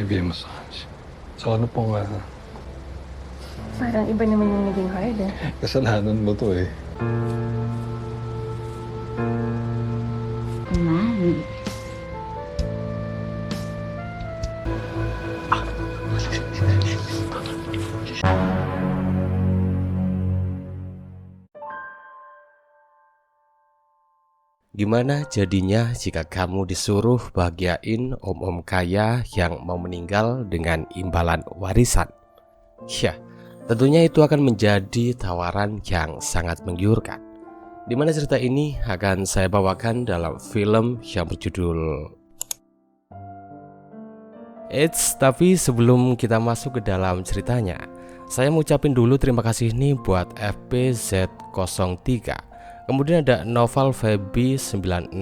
massage. So ano pong Parang iba naman yung naging hard eh. kasalanan mo to eh. Naman. Gimana jadinya jika kamu disuruh bahagiain om-om kaya yang mau meninggal dengan imbalan warisan? Ya, tentunya itu akan menjadi tawaran yang sangat menggiurkan. Dimana cerita ini akan saya bawakan dalam film yang berjudul tapi sebelum kita masuk ke dalam ceritanya, saya mau ucapin dulu terima kasih nih buat FPZ03. Kemudian ada Noval Feby 9660,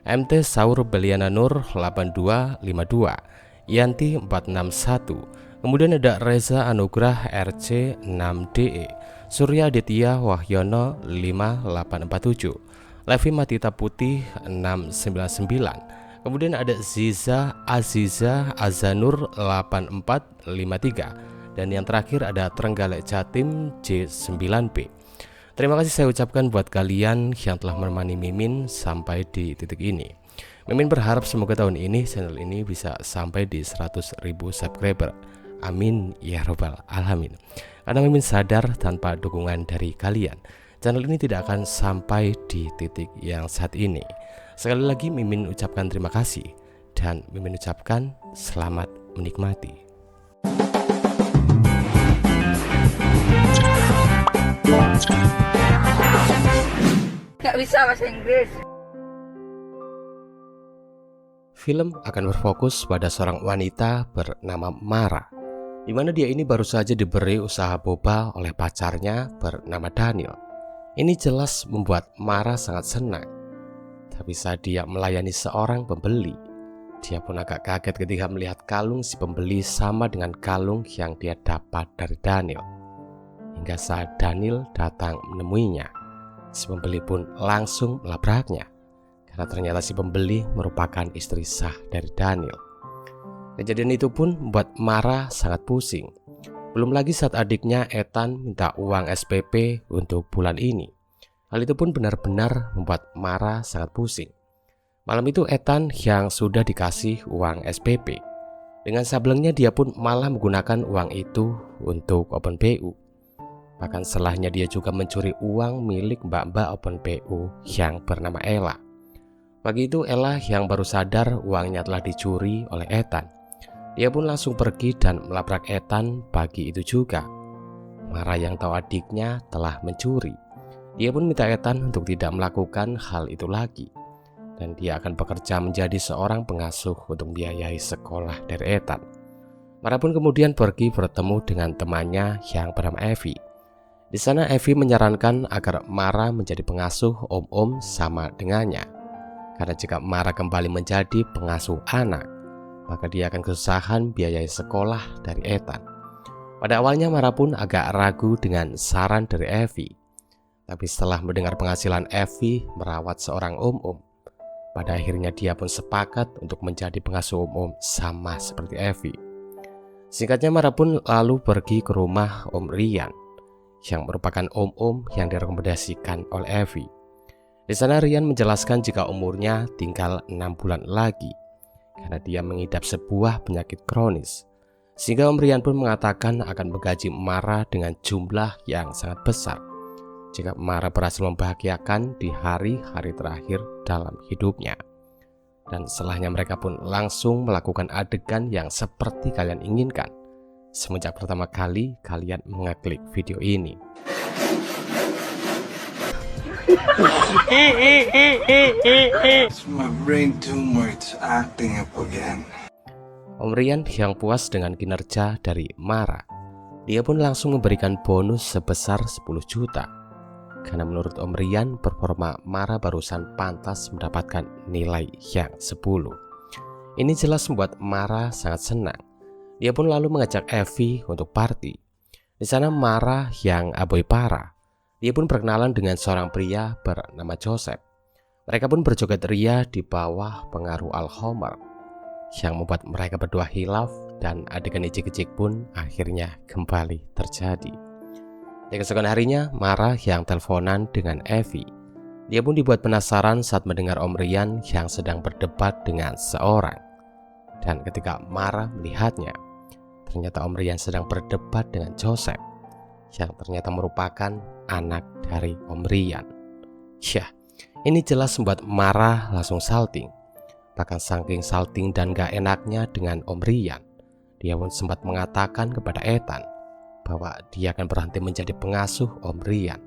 MT Saur Beliana Nur 8252, Yanti 461. Kemudian ada Reza Anugrah RC 6DE, Surya Aditya Wahyono 5847, Levi Matita Putih 699. Kemudian ada Ziza Aziza Azanur 8453. Dan yang terakhir ada Trenggalek Jatim J9B. Terima kasih saya ucapkan buat kalian yang telah menemani Mimin sampai di titik ini. Mimin berharap semoga tahun ini channel ini bisa sampai di 100.000 subscriber. Amin ya robbal alamin. Karena Mimin sadar tanpa dukungan dari kalian, channel ini tidak akan sampai di titik yang saat ini. Sekali lagi Mimin ucapkan terima kasih, dan Mimin ucapkan selamat menikmati. Gak bisa bahasa Inggris. Film akan berfokus pada seorang wanita bernama Mara, di mana dia ini baru saja diberi usaha boba oleh pacarnya bernama Daniel. Ini jelas membuat Mara sangat senang. Tapi saat dia melayani seorang pembeli, dia pun agak kaget ketika melihat kalung si pembeli sama dengan kalung yang dia dapat dari Daniel. Hingga saat Daniel datang menemuinya, si pembeli pun langsung melabraknya, karena ternyata si pembeli merupakan istri sah dari Daniel. Kejadian itu pun membuat Mara sangat pusing. Belum lagi saat adiknya Ethan minta uang SPP untuk bulan ini. Hal itu pun benar-benar membuat Mara sangat pusing. Malam itu Ethan yang sudah dikasih uang SPP, dengan sablengnya dia pun malah menggunakan uang itu untuk open PU. Bahkan setelahnya dia juga mencuri uang milik mbak-mbak open PU yang bernama Ella. Pagi itu Ella yang baru sadar uangnya telah dicuri oleh Ethan. Dia pun langsung pergi dan melabrak Ethan pagi itu juga. Mara yang tahu adiknya telah mencuri, dia pun minta Ethan untuk tidak melakukan hal itu lagi, dan dia akan bekerja menjadi seorang pengasuh untuk membiayai sekolah dari Ethan. Mara pun kemudian pergi bertemu dengan temannya yang bernama Evie. Di sana Evie menyarankan agar Mara menjadi pengasuh om-om sama dengannya, karena jika Mara kembali menjadi pengasuh anak, maka dia akan kesusahan biayai sekolah dari Ethan. Pada awalnya Mara pun agak ragu dengan saran dari Evie, tapi setelah mendengar penghasilan Evie merawat seorang om-om, pada akhirnya dia pun sepakat untuk menjadi pengasuh om-om sama seperti Evie. Singkatnya Mara pun lalu pergi ke rumah Om Rian, yang merupakan om-om yang direkomendasikan oleh Evie. Di sana Rian menjelaskan jika umurnya tinggal 6 bulan lagi, karena dia mengidap sebuah penyakit kronis. Sehingga Om Rian pun mengatakan akan menggaji Mara dengan jumlah yang sangat besar jika Mara berhasil membahagiakan di hari-hari terakhir dalam hidupnya. Dan setelahnya mereka pun langsung melakukan adegan yang seperti kalian inginkan semenjak pertama kali kalian mengeklik video ini. My brain tumor is acting up again. Om Rian yang puas dengan kinerja dari Mara, dia pun langsung memberikan bonus sebesar 10 juta. Karena menurut Om Rian, performa Mara barusan pantas mendapatkan nilai yang 10. Ini jelas membuat Mara sangat senang. Dia pun lalu mengajak Evie untuk party. Di sana Mara yang abai parah. Dia pun berkenalan dengan seorang pria bernama Joseph. Mereka pun berjoget ria di bawah pengaruh Alzheimer. yang membuat mereka berdua hilaf dan adegan ejek-ejek pun akhirnya kembali terjadi. Di keesokan harinya, Mara yang teleponan dengan Evie. Dia pun dibuat penasaran saat mendengar Om Rian yang sedang berdebat dengan seorang. Dan ketika Mara melihatnya, ternyata Om Rian sedang berdebat dengan Joseph, yang ternyata merupakan anak dari Om Rian. Yah, ini jelas membuat Mara langsung salting. Bahkan saking salting dan gak enaknya dengan Om Rian, dia pun sempat mengatakan kepada Ethan bahwa dia akan berhenti menjadi pengasuh Om Rian.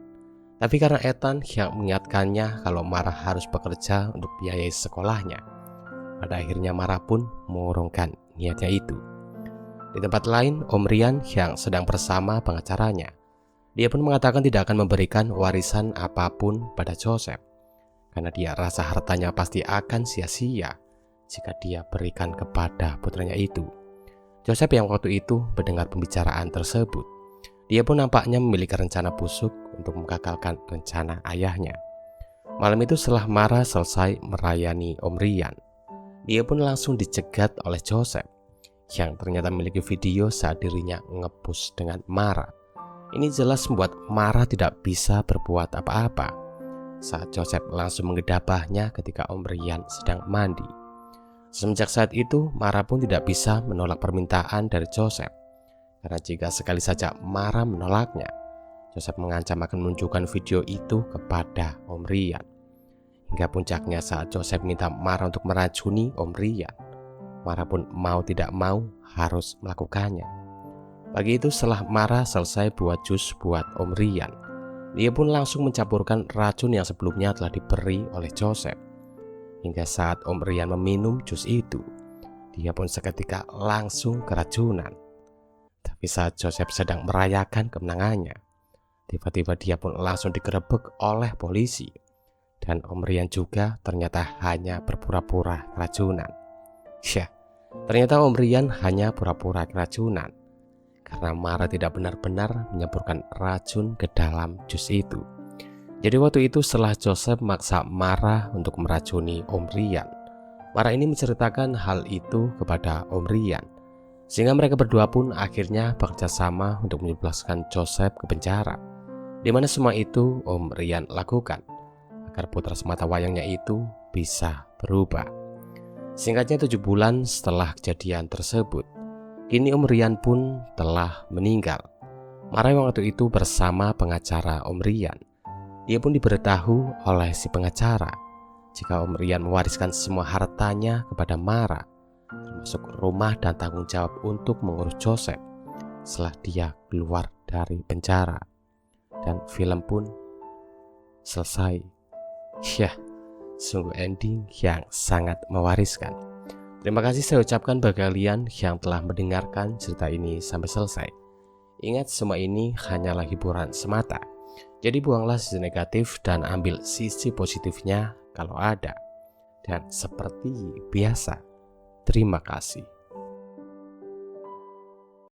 Tapi karena Ethan yang mengingatkannya kalau Mara harus bekerja untuk biayai sekolahnya, pada akhirnya Mara pun mengurungkan niatnya itu. Di tempat lain, Om Rian yang sedang bersama pengacaranya, dia pun mengatakan tidak akan memberikan warisan apapun pada Joseph, karena dia rasa hartanya pasti akan sia-sia jika dia berikan kepada putranya itu. Joseph yang waktu itu mendengar pembicaraan tersebut, dia pun nampaknya memiliki rencana busuk untuk menggagalkan rencana ayahnya. Malam itu setelah Mara selesai merayani Om Rian, dia pun langsung dicegat oleh Joseph, yang ternyata memiliki video saat dirinya nge-push dengan Mara. Ini jelas membuat Mara tidak bisa berbuat apa-apa saat Joseph langsung menggedabahnya ketika Om Rian sedang mandi. Semenjak saat itu, Mara pun tidak bisa menolak permintaan dari Joseph, karena jika sekali saja Mara menolaknya, Joseph mengancam akan menunjukkan video itu kepada Om Rian. Hingga puncaknya saat Joseph minta Mara untuk meracuni Om Rian, Mara pun mau tidak mau harus melakukannya. Pagi itu setelah Mara selesai buat jus buat Om Rian, dia pun langsung mencampurkan racun yang sebelumnya telah diberi oleh Joseph. Hingga saat Om Rian meminum jus itu, dia pun seketika langsung keracunan. Tapi saat Joseph sedang merayakan kemenangannya, tiba-tiba dia pun langsung digerebek oleh polisi. Dan Om Rian juga ternyata hanya berpura-pura keracunan. Syah, ternyata Om Rian hanya pura-pura keracunan karena Mara tidak benar-benar menyemprotkan racun ke dalam jus itu. Jadi waktu itu setelah Joseph memaksa Mara untuk meracuni Om Rian, Mara ini menceritakan hal itu kepada Om Rian, sehingga mereka berdua pun akhirnya bekerja sama untuk menjebloskan Joseph ke penjara, di mana semua itu Om Rian lakukan agar putra semata wayangnya itu bisa berubah. Singkatnya 7 bulan setelah kejadian tersebut, kini Om Rian pun telah meninggal. Mara yang waktu itu bersama pengacara Om Rian, dia pun diberitahu oleh si pengacara jika Om Rian mewariskan semua hartanya kepada Mara, termasuk rumah dan tanggung jawab untuk mengurus Joseph setelah dia keluar dari penjara. Dan film pun selesai. Yah, sungguh ending yang sangat mewariskan. Terima kasih saya ucapkan bagi kalian yang telah mendengarkan cerita ini sampai selesai. Ingat, semua ini hanyalah hiburan semata. Jadi buanglah sisi negatif dan ambil sisi positifnya kalau ada. Dan seperti biasa, terima kasih.